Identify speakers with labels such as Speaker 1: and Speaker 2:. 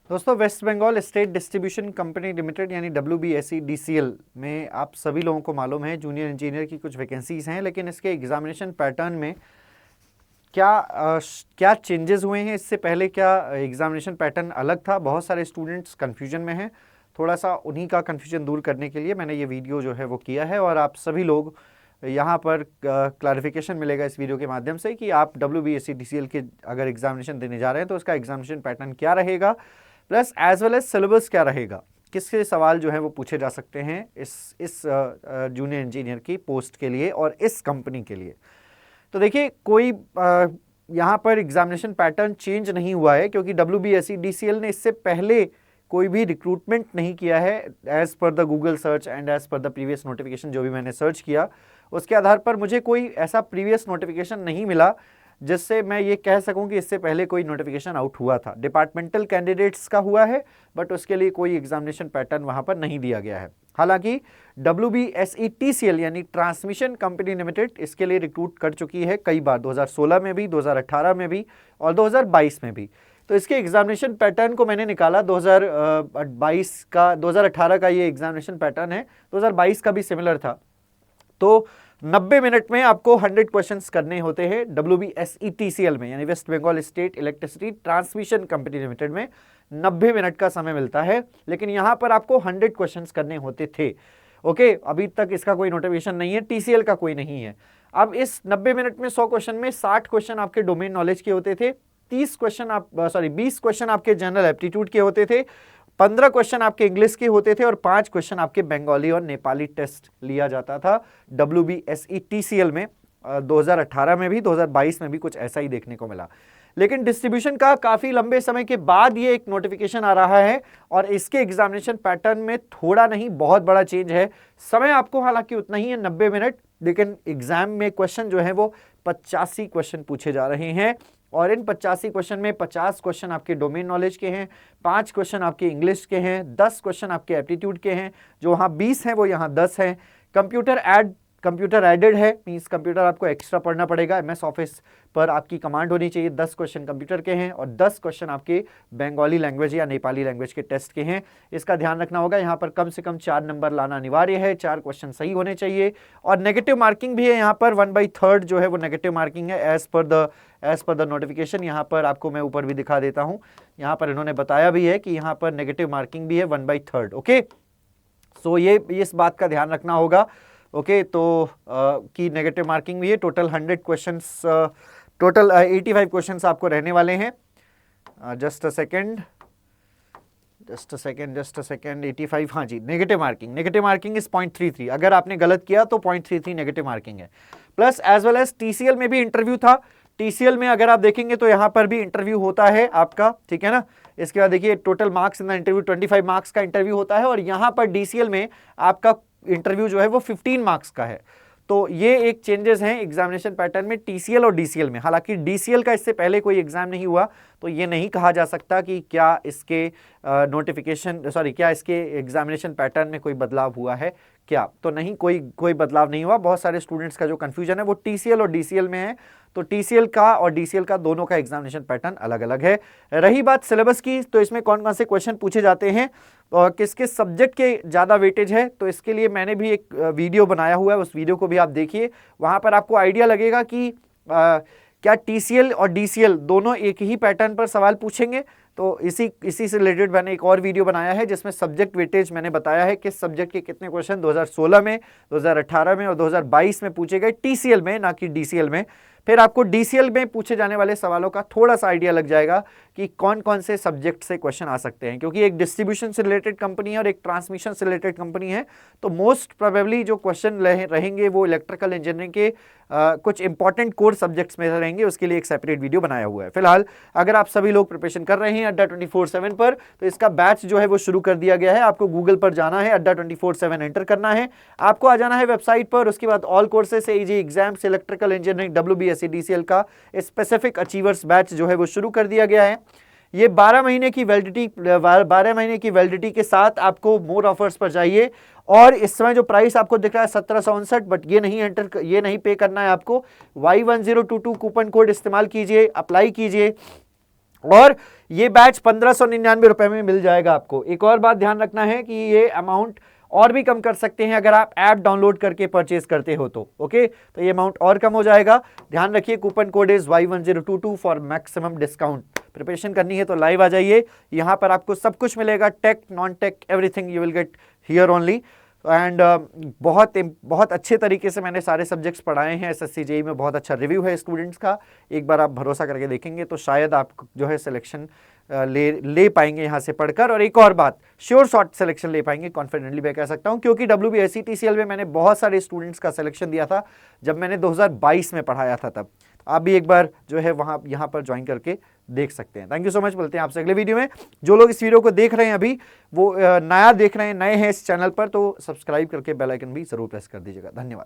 Speaker 1: दोस्तों, West Bengal state distribution company limited यानी WBSEDCL में आप सभी लोगों को मालूम है जूनियर इंजीनियर की कुछ वैकेंसीज हैं, लेकिन इसके एग्जामिनेशन पैटर्न में क्या चेंजेस हुए हैं। इससे पहले क्या एग्जामिनेशन पैटर्न अलग था। बहुत सारे स्टूडेंट्स कन्फ्यूजन में हैं। थोड़ा सा उन्हीं का कन्फ्यूजन दूर करने के लिए मैंने ये वीडियो जो है वो किया है, और आप सभी लोग यहाँ पर क्लैरिफिकेशन मिलेगा इस वीडियो के माध्यम से कि आप WBSEDCL के अगर एग्जामिनेशन देने जा रहे हैं तो उसका एग्जामिनेशन पैटर्न क्या रहेगा, plus as well as syllabus क्या रहेगा, किसके सवाल जो है वो पूछे जा सकते हैं इस जूनियर इंजीनियर की पोस्ट के लिए और इस कंपनी के लिए। तो देखिए, कोई यहाँ पर एग्जामिनेशन पैटर्न चेंज नहीं हुआ है, क्योंकि WBSEDCL ने इससे पहले कोई भी रिक्रूटमेंट नहीं किया है। As per the Google search and as per the previous notification जो भी मैंने सर्च किया, उसके आधार पर मुझे कोई ऐसा प्रीवियस नोटिफिकेशन नहीं मिला जिससे मैं ये कह सकूं कि इससे पहले कोई नोटिफिकेशन आउट हुआ था। डिपार्टमेंटल कैंडिडेट्स का हुआ है, बट उसके लिए कोई एग्जामिनेशन पैटर्न वहां पर नहीं दिया गया है। हालांकि WBSETCL यानी ट्रांसमिशन कंपनी लिमिटेड इसके लिए रिक्रूट कर चुकी है कई बार, 2016 में भी, 2018 में भी और 2022 में भी। तो इसके एग्जामिनेशन पैटर्न को मैंने निकाला 2022 का, 2018 का ये एग्जामिनेशन पैटर्न है, 2022 का भी सिमिलर था। तो 90 मिनट में आपको 100 क्वेश्चंस करने होते हैं WBSETCL में, यानी West Bengal state electricity transmission company limited में 90 मिनट का समय मिलता है, लेकिन यहां पर आपको 100 क्वेश्चंस करने होते थे। ओके, अभी तक इसका कोई नोटिफिकेशन नहीं है, TCL का कोई नहीं है। अब इस 90 मिनट में 100 क्वेश्चन में 60 क्वेश्चन आपके डोमेन नॉलेज के होते थे, 20 क्वेश्चन आपके जनरल एप्टीट्यूड के होते थे, 15 क्वेश्चन आपके इंग्लिश के होते थे और 5 क्वेश्चन आपके बंगाली और नेपाली टेस्ट लिया जाता था WBSETCL में। 2018 में भी, 2022 में भी कुछ ऐसा ही देखने को मिला। लेकिन डिस्ट्रीब्यूशन का काफी लंबे समय के बाद ये एक नोटिफिकेशन आ रहा है, और इसके एग्जामिनेशन पैटर्न में थोड़ा नहीं बहुत बड़ा चेंज है। समय आपको हालांकि उतना ही है, 90 मिनट, लेकिन एग्जाम में क्वेश्चन जो है वो 85 क्वेश्चन पूछे जा रहे हैं, और इन 85 क्वेश्चन में 50 क्वेश्चन आपके डोमेन नॉलेज के हैं, 5 क्वेश्चन आपके इंग्लिश के हैं, 10 क्वेश्चन आपके एप्टीट्यूड के हैं। जो वहाँ 20 हैं वो यहाँ 10 हैं। कंप्यूटर एडेड है, मींस कंप्यूटर आपको एक्स्ट्रा पढ़ना पड़ेगा। MS ऑफिस पर आपकी कमांड होनी चाहिए। 10 क्वेश्चन कंप्यूटर के हैं और 10 क्वेश्चन आपके बंगाली लैंग्वेज या नेपाली लैंग्वेज के टेस्ट के हैं। इसका ध्यान रखना होगा। यहाँ पर कम से कम 4 नंबर लाना अनिवार्य है, 4 क्वेश्चन सही होने चाहिए, और नेगेटिव मार्किंग भी है। यहाँ पर 1/3 जो है वो नेगेटिव मार्किंग है एज पर द नोटिफिकेशन। यहाँ पर आपको मैं ऊपर भी दिखा देता हूँ, यहाँ पर इन्होंने बताया भी है कि यहाँ पर नेगेटिव मार्किंग भी है 1/3। ओके, सो ये इस बात का ध्यान रखना होगा। ओके, तो की नेगेटिव मार्किंग भी है। टोटल 100 क्वेश्चंस, टोटल 85 क्वेश्चंस आपको रहने वाले हैं। जस्ट अ सेकेंड 85, हाँ जी, नेगेटिव मार्किंग इज 0.33। अगर आपने गलत किया तो 0.33 नेगेटिव मार्किंग है। Plus as well as TCL में भी इंटरव्यू था। TCL में अगर आप देखेंगे तो यहाँ पर भी इंटरव्यू होता है आपका, ठीक है ना। इसके बाद देखिए, total marks in the interview 25 marks का इंटरव्यू होता है, और यहाँ पर DCL में आपका इंटरव्यू जो है वो 15 मार्क्स का है। तो ये एक चेंजेस हैं एग्जामिनेशन पैटर्न में TCL और DCL में। हालांकि DCL का इससे पहले कोई एग्जाम नहीं हुआ, तो ये नहीं कहा जा सकता कि क्या इसके क्या इसके एग्जामिनेशन पैटर्न में कोई बदलाव हुआ है क्या। तो नहीं, कोई बदलाव नहीं हुआ। बहुत सारे स्टूडेंट्स का जो कंफ्यूजन है वो TCL और DCL में है। तो TCL का और DCL का दोनों का एग्जामिनेशन पैटर्न अलग अलग है। रही बात सिलेबस की, तो इसमें कौन कौन से क्वेश्चन पूछे जाते हैं और किस किस सब्जेक्ट के ज़्यादा वेटेज है, तो इसके लिए मैंने भी एक वीडियो बनाया हुआ है। उस वीडियो को भी आप देखिए, वहाँ पर आपको आइडिया लगेगा कि क्या TCL और DCL दोनों एक ही पैटर्न पर सवाल पूछेंगे। तो इसी से रिलेटेड मैंने एक और वीडियो बनाया है जिसमें सब्जेक्ट वेटेज मैंने बताया है किस सब्जेक्ट के कितने क्वेश्चन 2016 में, 2018 में और 2022 में पूछे गए TCL में, ना कि DCL में। फिर आपको DCL में पूछे जाने वाले सवालों का थोड़ा सा आइडिया लग जाएगा कि कौन कौन से सब्जेक्ट से क्वेश्चन आ सकते हैं, क्योंकि एक डिस्ट्रीब्यूशन से रिलेटेड कंपनी है और एक ट्रांसमिशन से रिलेटेड कंपनी है। तो मोस्ट प्रोबेबली जो क्वेश्चन रहेंगे वो इलेक्ट्रिकल इंजीनियरिंग के कुछ इंपॉर्टेंट कोर सब्जेक्ट्स में रहेंगे। उसके लिए एक सेपरेट वीडियो बनाया हुआ है। फिलहाल अगर आप सभी लोग प्रिपरेशन कर रहे हैं अड्डा 24/7 पर, तो इसका बैच जो है वो शुरू कर दिया गया है। आपको गूगल पर जाना है, अड्डा 24/7 एंटर करना है, आपको आ जाना है वेबसाइट पर। उसके बाद all courses AG exams electrical engineering WBSEDCL का स्पेसिफिक अचीवर्स बैच जो है वो शुरू कर दिया गया है। ये 12 महीने की वैलिडिटी के साथ आपको मोर ऑफर्स पर जाइए, और इस समय जो प्राइस आपको दिख रहा है 1759, बट ये नहीं पे करना है आपको। Y1022 कूपन कोड इस्तेमाल कीजिए, अप्लाई कीजिए, और ये बैच 1599 रुपए में मिल जाएगा आपको। एक और बात ध्यान रखना है कि ये अमाउंट और भी कम कर सकते हैं अगर आप ऐप डाउनलोड करके परचेज करते हो तो। ओके, तो ये अमाउंट और कम हो जाएगा। ध्यान रखिए, coupon code is Y1022 for maximum discount. Preparation करनी है तो लाइव आ जाइए, यहाँ पर आपको सब कुछ मिलेगा, tech non tech everything you will get here only. And बहुत अच्छे तरीके से मैंने सारे सब्जेक्ट्स पढ़ाए हैं। SSC JEE में बहुत अच्छा रिव्यू है स्टूडेंट्स का। एक बार आप भरोसा करके देखेंगे तो शायद आप जो है सिलेक्शन ले पाएंगे यहाँ से पढ़कर। और एक और बात, श्योर शॉट सिलेक्शन ले पाएंगे, कॉन्फिडेंटली मैं कह सकता हूँ, क्योंकि WBSC TCL में मैंने बहुत सारे स्टूडेंट्स का सिलेक्शन दिया था जब मैंने 2022 में पढ़ाया था तब। आप भी एक बार जो है वहाँ यहाँ पर ज्वाइन करके देख सकते हैं। थैंक यू सो मच, मिलते हैं आपसे अगले वीडियो में। जो लोग इस वीडियो को देख रहे हैं अभी, वो नया देख रहे हैं, नए हैं इस चैनल पर, तो सब्सक्राइब करके बेल आइकन भी जरूर प्रेस कर दीजिएगा। धन्यवाद।